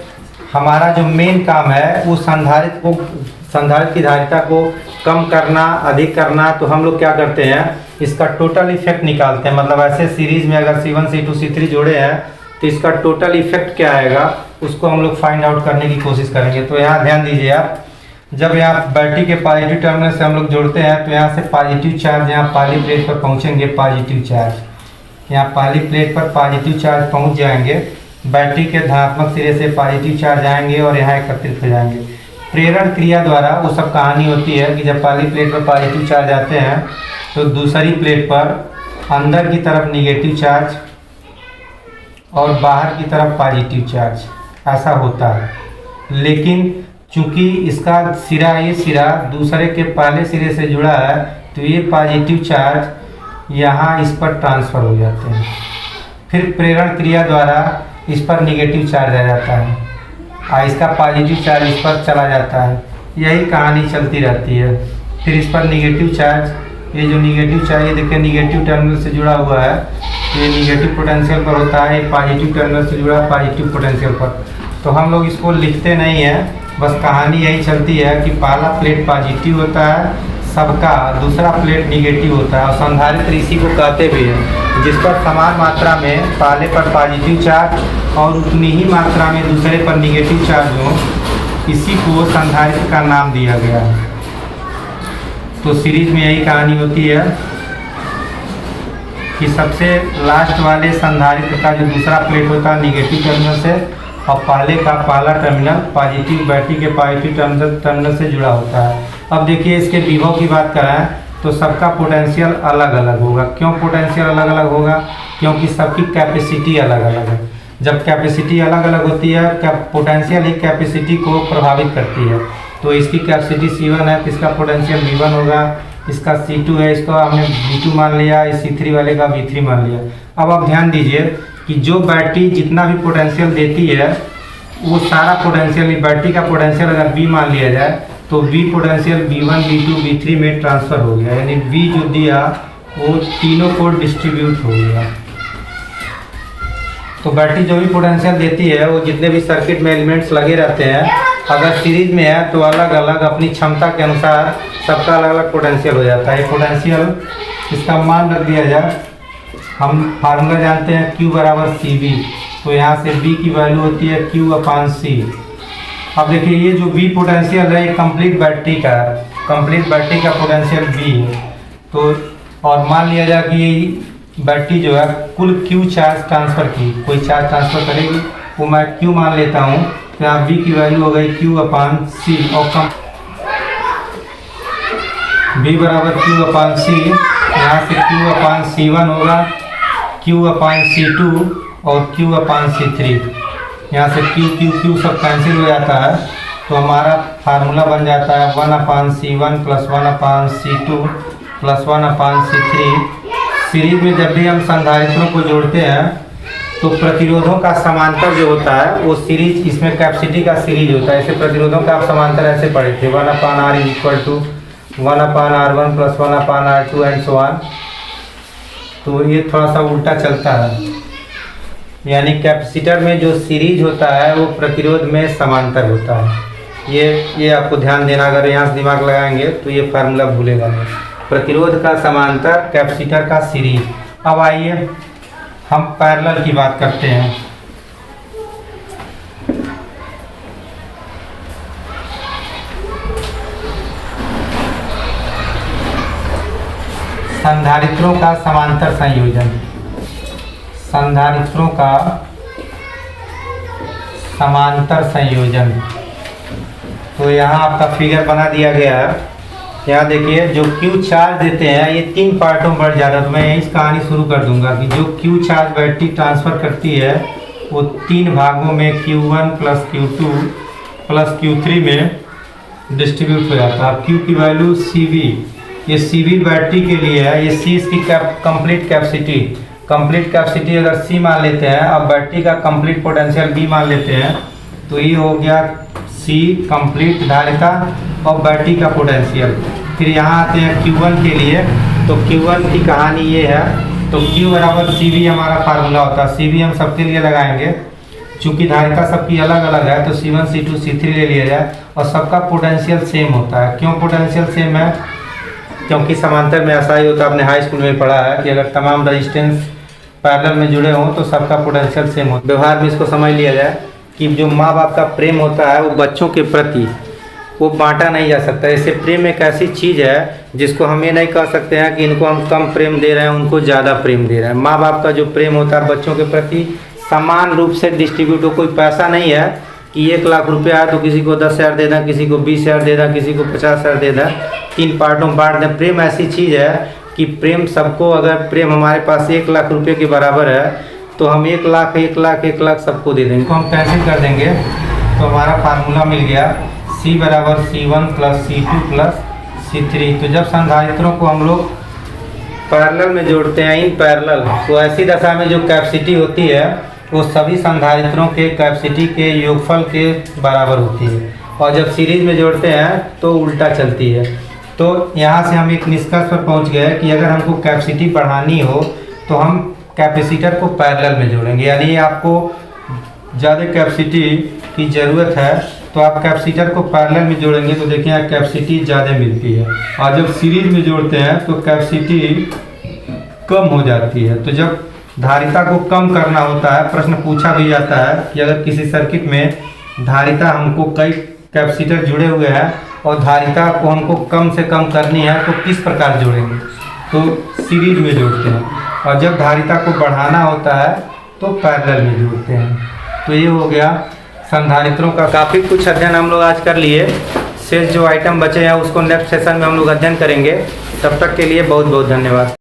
हमारा जो मेन काम है वो संधारित्र की धारिता को कम करना, अधिक करना। तो हम लोग क्या करते हैं, इसका टोटल इफेक्ट निकालते हैं। मतलब ऐसे सीरीज में अगर C1 C2 C3 जोड़े हैं तो इसका टोटल इफेक्ट क्या आएगा उसको हम लोग फाइंड आउट करने की कोशिश करेंगे। तो यहाँ ध्यान दीजिए आप, जब यहाँ बैटरी के पॉजिटिव टर्मिनल से हम लोग जोड़ते हैं तो यहाँ से पॉजिटिव चार्ज यहाँ पहली प्लेट पर पहुँचेंगे। पॉजिटिव चार्ज यहाँ पहली प्लेट पर पॉजिटिव चार्ज पहुँच जाएंगे। बैटरी के धनात्मक सिरे से पॉजिटिव चार्ज आएंगे और यहाँ एकत्रित हो जाएंगे। प्रेरण क्रिया द्वारा वो सब कहानी होती है कि जब पहली प्लेट पर पॉजिटिव चार्ज आते हैं तो दूसरी प्लेट पर अंदर की तरफ निगेटिव चार्ज और बाहर की तरफ पॉजिटिव चार्ज, ऐसा होता है। लेकिन चूंकि इसका सिरा, ये सिरा दूसरे के पहले सिरे से जुड़ा है तो ये पॉजिटिव चार्ज यहाँ इस पर ट्रांसफ़र हो जाते हैं। फिर प्रेरण क्रिया द्वारा इस पर निगेटिव चार्ज आ जाता है और इसका पॉजिटिव चार्ज इस पर चला जाता है। यही कहानी चलती रहती है। फिर इस पर निगेटिव चार्ज, ये जो निगेटिव चार्ज, ये देखिए निगेटिव टर्मिनल से जुड़ा हुआ है, ये निगेटिव पोटेंशियल पर होता है। ये पॉजिटिव टर्मिनल से जुड़ा पॉजिटिव पोटेंशियल पर। तो हम लोग इसको लिखते नहीं हैं, बस कहानी यही चलती है कि पहला प्लेट पॉजिटिव होता है सबका, दूसरा प्लेट निगेटिव होता है। और संधारित्र इसी को कहते भी हैं, जिस पर समान मात्रा में पहले पर पॉजिटिव चार्ज और उतनी ही मात्रा में दूसरे पर निगेटिव चार्ज हो, इसी को संधारित्र का नाम दिया गया है। तो सीरीज में यही कहानी होती है कि सबसे लास्ट वाले संधारित्र का जो दूसरा प्लेट होता है निगेटिव टर्मिनल से और पहले का पहला टर्मिनल पॉजिटिव, बैटरी के पॉजिटिव टर्मिनल से जुड़ा होता है। अब देखिए इसके विभव की बात करें तो सबका पोटेंशियल अलग अलग होगा। क्यों पोटेंशियल अलग अलग होगा? क्योंकि सबकी कैपेसिटी अलग अलग है। जब कैपेसिटी अलग अलग होती है, पोटेंशियल ही कैपेसिटी को प्रभावित करती है। तो इसकी कैपेसिटी C1 है तो इसका पोटेंशियल V1 होगा, इसका C2 है, इसका हमने V2 मान लिया, इस C3 वाले का V3 मान लिया। अब आप ध्यान दीजिए कि जो बैटरी जितना भी पोटेंशियल देती है वो सारा पोटेंशियल, बैटरी का पोटेंशियल अगर V मान लिया जाए तो V potential V1 V2 V3 में ट्रांसफ़र हो गया। यानी V जो दिया वो तीनों को डिस्ट्रीब्यूट हो गया। तो बैटरी जो भी पोटेंशियल देती है वो जितने भी सर्किट में एलिमेंट्स लगे रहते हैं, अगर सीरीज में है तो अलग अलग अपनी क्षमता के अनुसार सबका अलग अलग पोटेंशियल हो जाता है। पोटेंशियल इसका मान रख दिया जाए, हम फार्मूला जानते हैं Q बराबर CV। तो यहाँ से V की वैल्यू होती है Q/C। अब देखिए ये जो V पोटेंशियल है ये कंप्लीट बैटरी का है, कंप्लीट बैटरी का पोटेंशियल V है। तो और मान लिया जाए कि बैटरी जो है कुल Q चार्ज ट्रांसफ़र की, कोई चार्ज ट्रांसफ़र करेगी, वो मैं Q मान लेता हूँ। तो यहाँ V की वैल्यू हो गई Q/C और V बराबर Q/C। यहाँ से Q/C1 होगा, Q/C2 और Q/C3। यहाँ से Q सब कैंसिल हो जाता है तो हमारा फार्मूला बन जाता है 1/C1 + 1/C2 + 1/C3। सीरीज में जब भी हम संधारित्रों को जोड़ते हैं तो प्रतिरोधों का समांतर जो होता है वो सीरीज, इसमें कैपेसिटी का सीरीज होता है। ऐसे प्रतिरोधों का आप समांतर ऐसे पढ़े थे 1/R = 1/R1 + 1/R2 and so on. तो ये थोड़ा सा उल्टा चलता है, यानी कैपेसिटर में जो सीरीज होता है वो प्रतिरोध में समांतर होता है। ये आपको ध्यान देना, अगर यहाँ से दिमाग लगाएंगे तो ये फार्मूला भूलेगा नहीं। प्रतिरोध का समांतर, कैपेसिटर का सीरीज। अब आइए हम पैरेलल की बात करते हैं। संधारित्रों का समांतर संयोजन, संधारित्रों का समांतर संयोजन। तो यहाँ आपका फिगर बना दिया गया है। यहाँ देखिए जो Q चार्ज देते हैं ये 3 पार्टों में बढ़ जाता है। तो मैं इस कहानी शुरू कर दूंगा कि जो Q चार्ज बैटरी ट्रांसफ़र करती है वो 3 भागों में Q1 + Q2 + Q3 में डिस्ट्रीब्यूट हो जाता है। Q की वैल्यू CV, ये CV बैटरी के लिए है, ये C इसकी कंप्लीट कैपेसिटी, कंप्लीट कैपेसिटी अगर C मान लेते हैं, अब बैटरी का कंप्लीट पोटेंशियल B मान लेते हैं तो ये हो गया सी कंप्लीट धारिता और बैटरी का पोटेंशियल। फिर यहाँ आते हैं Q1 के लिए। तो Q1 की कहानी ये है, तो Q बराबर CV हमारा फार्मूला होता है। CV हम सबके लिए लगाएंगे, चूँकि धारिता सबकी अलग अलग है तो C1 C2 C3 ले लिया जाए और सबका पोटेंशियल सेम होता है। क्यों पोटेंशियल सेम है? क्योंकि समांतर में ऐसा ही होता है, आपने हाई स्कूल में पढ़ा है कि अगर तमाम रेजिस्टेंस पैरेलल में जुड़े हों तो सबका पोटेंशियल सेम होता है। व्यवहार में इसको समझ लिया जाए कि जो माँ बाप का प्रेम होता है वो बच्चों के प्रति वो बांटा नहीं जा सकता। ऐसे प्रेम एक ऐसी चीज़ है जिसको हम ये नहीं कह सकते हैं कि इनको हम कम प्रेम दे रहे हैं, उनको ज़्यादा प्रेम दे रहे हैं। माँ बाप का जो प्रेम होता है बच्चों के प्रति समान रूप से डिस्ट्रीब्यूट हो। कोई पैसा नहीं है कि 1 लाख रुपया है तो किसी को 10,000 दे दें, किसी को 20,000 दे दें, किसी को 50,000 दे दें, 3 पार्टों में बांट दें। प्रेम ऐसी चीज़ है कि प्रेम सबको, अगर प्रेम हमारे पास 1 लाख रुपये के बराबर है तो हम 1 लाख 1 लाख 1 लाख सबको दे देंगे। तो हम कैंसिल कर देंगे तो हमारा फार्मूला मिल गया C बराबर C1 plus C2 plus C3। तो जब संधारित्रों को हम लोग पैरेलल में जोड़ते हैं, इन पैरेलल, तो ऐसी दशा में जो कैपेसिटी होती है वो सभी संधारित्रों के कैपेसिटी के योगफल के बराबर होती है, और जब सीरीज में जोड़ते हैं तो उल्टा चलती है। तो यहाँ से हम एक निष्कर्ष पर पहुँच गए कि अगर हमको कैपेसिटी बढ़ानी हो तो हम कैपेसिटर को पैरेलल में जोड़ेंगे। यानी आपको ज़्यादा कैपेसिटी की ज़रूरत है तो आप कैपेसिटर को पैरेलल में जोड़ेंगे तो देखिए यहाँ कैपेसिटी ज़्यादा मिलती है, और जब सीरीज में जोड़ते हैं तो कैपेसिटी कम हो जाती है। तो जब धारिता को कम करना होता है, प्रश्न पूछा भी जाता है कि अगर किसी सर्किट में धारिता, हमको कई कैपेसिटर जुड़े हुए हैं और धारिता को हमको कम से कम करनी है तो किस प्रकार जोड़ेंगे? तो सीरीज में जोड़ते हैं, और जब धारिता को बढ़ाना होता है तो पैरेलल में जोड़ते हैं। तो ये हो गया संधारित्रों का। काफ़ी कुछ अध्ययन हम लोग आज कर लिए। शेष जो आइटम बचे हैं उसको नेक्स्ट सेशन में हम लोग अध्ययन करेंगे। तब तक के लिए बहुत बहुत धन्यवाद।